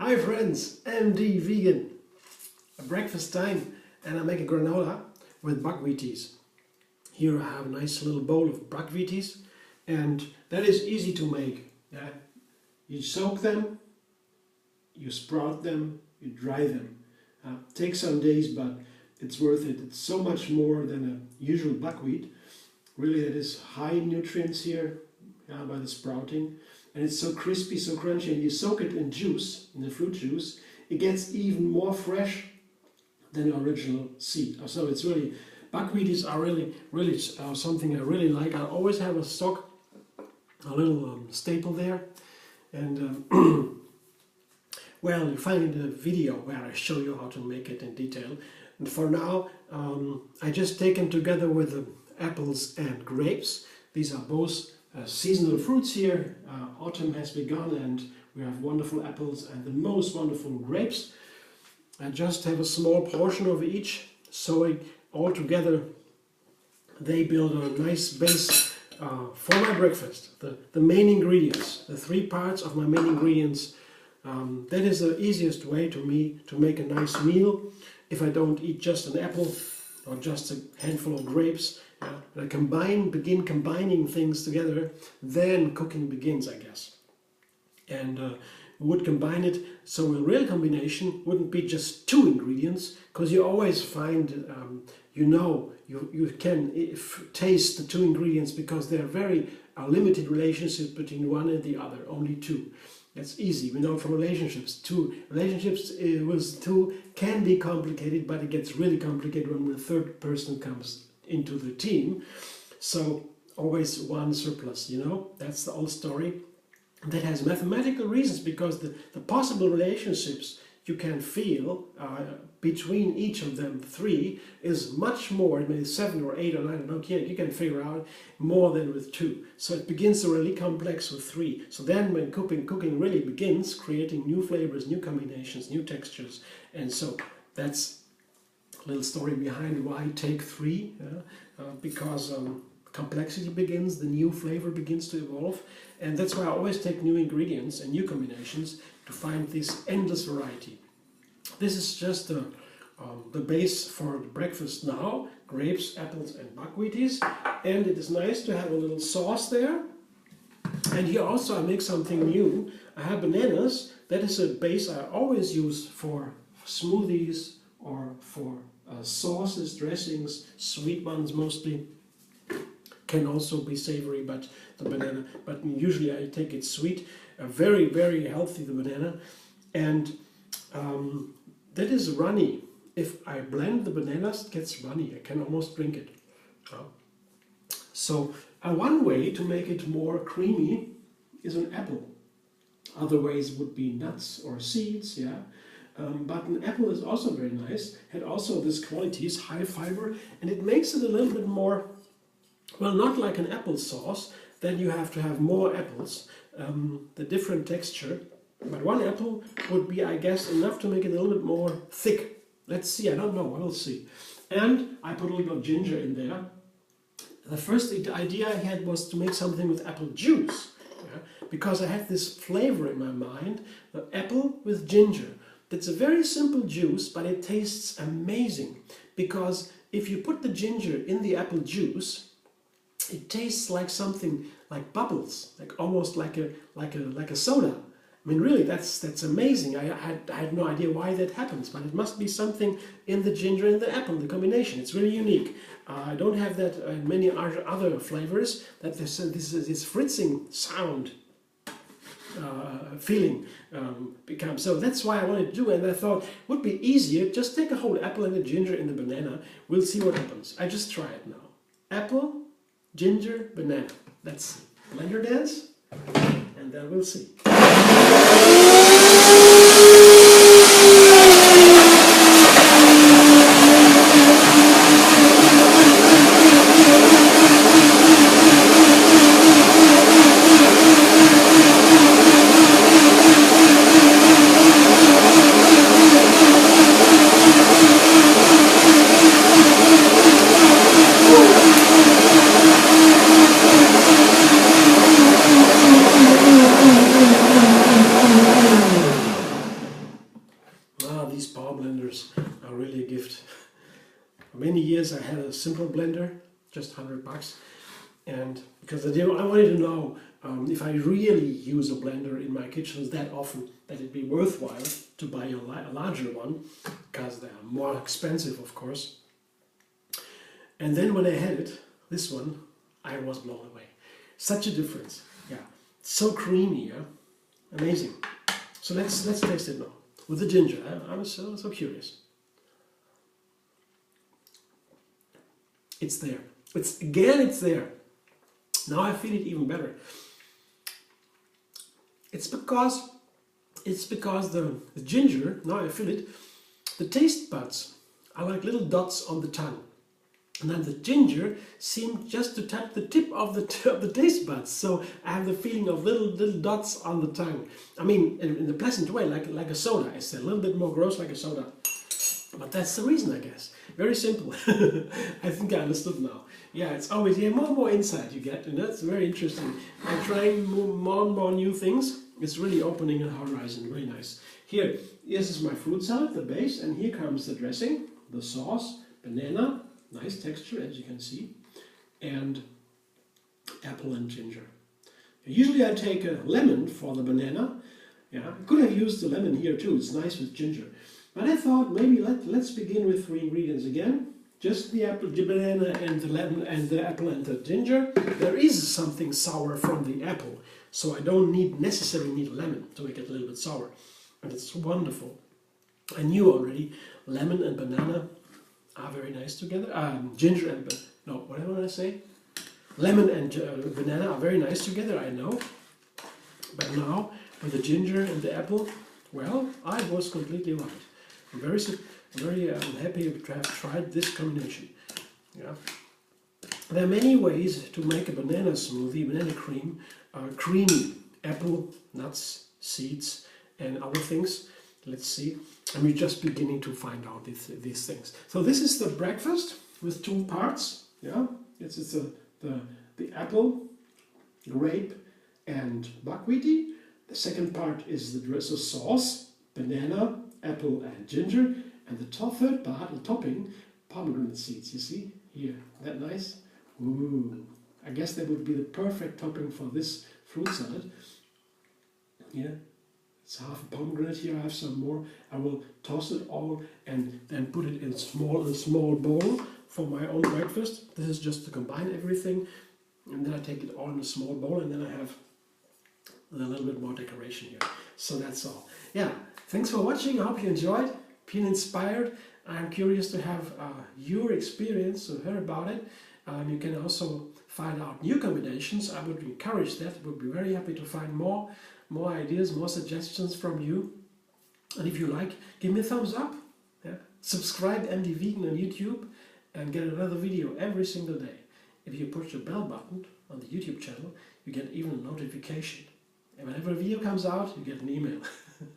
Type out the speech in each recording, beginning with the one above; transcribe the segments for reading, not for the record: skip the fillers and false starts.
Hi friends, MD Vegan. Breakfast time, and I make a granola with buckwheaties. Here I have a nice little bowl of buckwheaties, and that is easy to make. Yeah? You soak them, you sprout them, you dry them. Takes some days, but it's worth it. It's so much more than a usual buckwheat. Really, it is high in nutrients here by the sprouting, and it's so crispy, so crunchy. And you soak it in juice, in the fruit juice, it gets even more fresh than the original seed. So it's really, buckwheaties are really something I really like. I always have a stock, a little staple there, and well, you find in the video where I show you how to make it in detail. And for now, I just take them together with apples and grapes. These are both seasonal fruits here. Autumn has begun and we have wonderful apples and the most wonderful grapes. I just have a small portion of each, so all together they build a nice base for my breakfast. The main ingredients, the three parts of my main ingredients, that is the easiest way to me to make a nice meal. If I don't eat just an apple or just a handful of grapes, I begin combining things together, then cooking begins, I guess. And would combine it, so a real combination wouldn't be just two ingredients, because you always find, you can taste the two ingredients, because there are very limited relationships between one and the other, only two. That's easy, we know from relationships. Relationships with two can be complicated, but it gets really complicated when the third person comes into the team. So always one surplus, that's the old story. That has mathematical reasons, because the possible relationships you can feel between each of them three is much more, maybe 7 or 8 or 9, you can figure out more than with two. So it begins to really complex with three. So then when cooking really begins, creating new flavors, new combinations, new textures. And so that's a little story behind why I take three, because complexity begins, the new flavor begins to evolve, and that's why I always take new ingredients and new combinations to find this endless variety. This is just the base for breakfast now: grapes, apples and buckwheaties, and it is nice to have a little sauce there. And here also I make something new. I have bananas. That is a base I always use for smoothies or for sauces, dressings, sweet ones mostly. Can also be savory, but usually I take it sweet. Very, very healthy, the banana. And that is runny. If I blend the bananas, it gets runny. I can almost drink it. So one way to make it more creamy is an apple. Other ways would be nuts or seeds, but an apple is also very nice. It also these qualities, high fiber, and it makes it a little bit more, well, not like an apple sauce, then you have to have more apples, the different texture. But one apple would be, I guess, enough to make it a little bit more thick. Let's see, I don't know, we'll see. And I put a little bit of ginger in there. The first idea I had was to make something with apple juice, because I had this flavor in my mind, the apple with ginger. It's a very simple juice, but it tastes amazing, because if you put the ginger in the apple juice, it tastes like something like bubbles, like almost like a soda. I mean, really, that's amazing. I had no idea why that happens, but it must be something in the ginger and the apple, the combination. It's really unique. I don't have that in many other flavors, that this fritzing sound feeling becomes. So that's why I wanted to do it, and I thought it would be easier, just take a whole apple and the ginger and the banana. We'll see what happens. I just try it now. Apple, ginger, banana. Let's see. Blender dance, and then we'll see. really a gift. For many years I had a simple blender, just $100, and because I wanted to know if I really use a blender in my kitchens that often, that it'd be worthwhile to buy a larger one, because they are more expensive, of course. And then when I had it, this one, I was blown away. Such a difference. Yeah, so creamy. Yeah, amazing. So let's taste it now with the ginger. I'm so curious. It's there. It's there. Now I feel it even better. It's because the ginger, now I feel it, the taste buds are like little dots on the tongue. And then the ginger seemed just to tap the tip of the taste buds. So I have the feeling of little dots on the tongue. I mean, in a pleasant way, like a soda. It's a little bit more gross, like a soda. But that's the reason, I guess. Very simple. I think I understood now. Yeah, it's always more insight you get, and that's very interesting. I'm trying more and more new things. It's really opening a horizon. Very nice. Here, this is my fruit salad, the base, and here comes the dressing, the sauce, banana, nice texture as you can see, and apple and ginger. Usually I take a lemon for the banana. Yeah, I could have used the lemon here too. It's nice with ginger. But I thought maybe let's begin with 3 ingredients again. Just the apple, the banana, and the lemon, and the apple and the ginger. There is something sour from the apple, so I don't necessarily need lemon to make it a little bit sour. And it's wonderful. I knew already lemon and banana are very nice together. Ginger and no, what do I want to say? Lemon and banana are very nice together. I know. But now with the ginger and the apple, well, I was completely right. I'm very happy to have tried this combination. Yeah. There are many ways to make a banana smoothie, banana cream, creamy. Apple, nuts, seeds, and other things. Let's see. And we're just beginning to find out these things. So this is the breakfast with 2 parts. Yeah, it's the apple, grape, and buckwheat. The second part is the sauce, banana, apple, and ginger, and the third part, the topping, pomegranate seeds. You see here, that nice? Ooh, I guess that would be the perfect topping for this fruit salad. Yeah. It's half a pomegranate here. I have some more. I will toss it all and then put it in a small bowl for my own breakfast. This is just to combine everything, and then I take it all in a small bowl, and then I have a little bit more decoration here. So that's all. Yeah, thanks for watching. I hope you enjoyed, been inspired. I'm curious to have your experience, to hear about it. You can also find out new combinations. I would encourage that. I would be very happy to find more ideas, more suggestions from you. And if you like, give me a thumbs up. Yeah? Subscribe MD Vegan on YouTube and get another video every single day. If you push the bell button on the YouTube channel, you get even a notification. And whenever a video comes out, you get an email.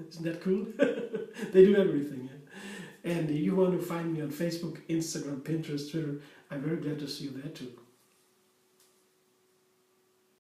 Isn't that cool? They do everything. Yeah? And if you want to find me on Facebook, Instagram, Pinterest, Twitter, I'm very glad to see you there too.